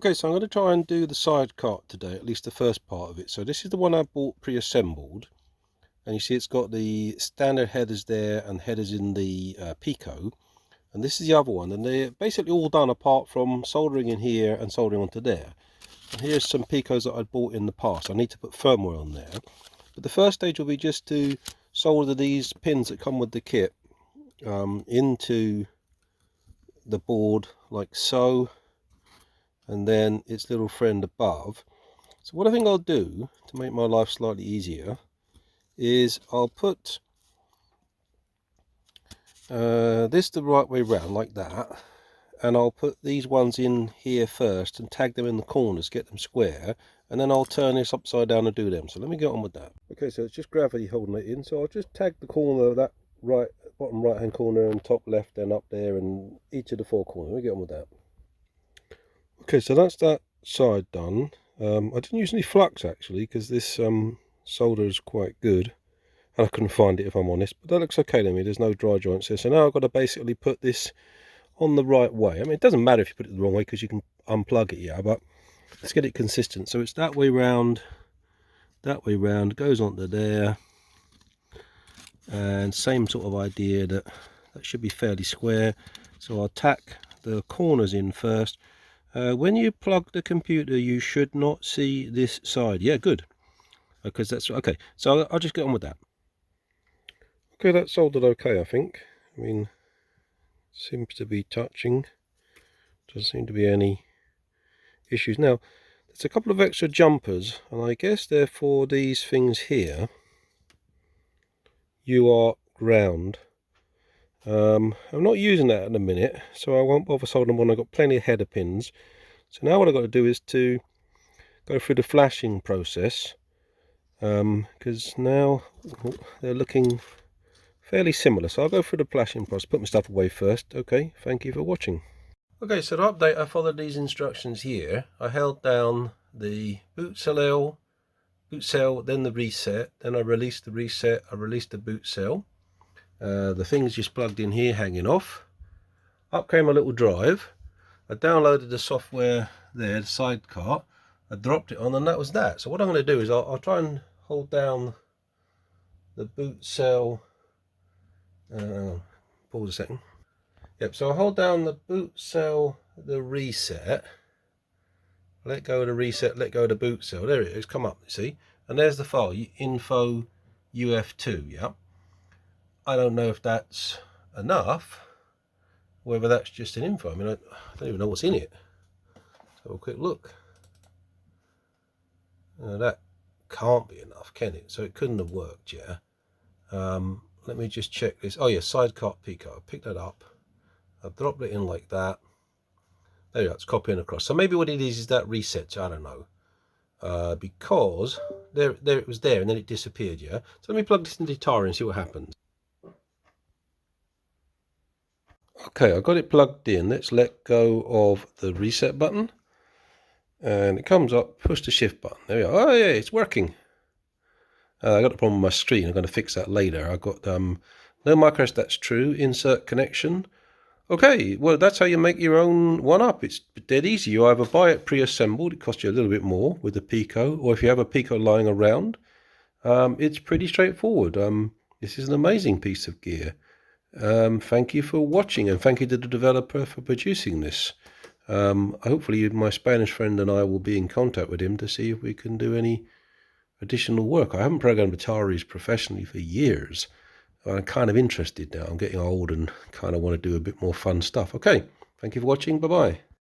Okay, so I'm going to try and do the sidecart today, at least the first part of it. So this is the one I bought pre-assembled, and you see it's got the standard headers there and headers in the Pico, and this is the other one, and they're basically all done apart from soldering in here and soldering onto there. And here's some Picos that I'd bought in the past. I need to put firmware on there, but the first stage will be just to solder these pins that come with the kit into the board like so, and then its little friend above. So what I think I'll do to make my life slightly easier is I'll put this the right way round like that, and I'll put these ones in here first and tag them in the corners, get them square, and then I'll turn this upside down and do them. So let me get on with that. Okay, so it's just gravity holding it in, so I'll just tag the corner of that bottom right hand corner and top left and up there and each of the four corners. Let me get on with that. Okay, so that's that side done. I didn't use any flux actually, because this solder is quite good and I couldn't find it, if I'm honest, but that looks okay to me. There's no dry joints there, so now I've got to basically put this on the right way. I mean, it doesn't matter if you put it the wrong way because you can unplug it, yeah, but let's get it consistent. So it's that way round, goes onto there, and same sort of idea, that should be fairly square. So I'll tack the corners in first. When you plug the computer, you should not see this side. Yeah, good, because that's okay. So I'll just get on with that. Okay, that's soldered okay, I think. I mean, seems to be touching. Doesn't seem to be any issues. Now, there's a couple of extra jumpers, and I guess they're for these things here. You are ground. I'm not using that at the minute, so I won't bother soldering one. I've got plenty of header pins. So now what I've got to do is to go through the flashing process, because now they're looking fairly similar. So I'll go through the flashing process, put my stuff away first. Okay, thank you for watching. Okay, so to update, I followed these instructions here. I held down the bootsel, then the reset, then I released the reset, I released the bootsel. The thing's just plugged in here, hanging off. Up came a little drive. I downloaded the software there, the Sidecart. I dropped it on, and that was that. So what I'm going to do is I'll try and hold down the bootsel. Pause a second. Yep, so I'll hold down the bootsel, the reset. Let go of the reset, let go of the bootsel. There it is, come up, you see. And there's the file, info UF2, yeah. I don't know if that's enough, whether that's just an info. I mean, I don't even know what's in it. So have a quick look. That can't be enough, can it? So it couldn't have worked, yeah. Let me just check this. Oh yeah, Sidecart Pico. I picked that up. I've dropped it in like that. There you go, it's copying across. So maybe what it is that reset. I don't know. Because there it was there and then it disappeared, yeah. So let me plug this into the Atari and see what happens. Okay, I've got it plugged in. Let's let go of the reset button. And it comes up, push the shift button. There we go. Oh yeah, it's working. I got a problem with my screen. I'm going to fix that later. I got no micro, that's true. Insert connection. Okay, well, that's how you make your own one-up. It's dead easy. You either buy it pre-assembled, it costs you a little bit more with the Pico, or if you have a Pico lying around, it's pretty straightforward. This is an amazing piece of gear. Thank you for watching, and thank you to the developer for producing this. Hopefully my Spanish friend and I will be in contact with him to see if we can do any additional work. I haven't programmed Ataris professionally for years. I'm kind of interested now. I'm getting old and kind of want to do a bit more fun stuff. Okay, thank you for watching. Bye-bye.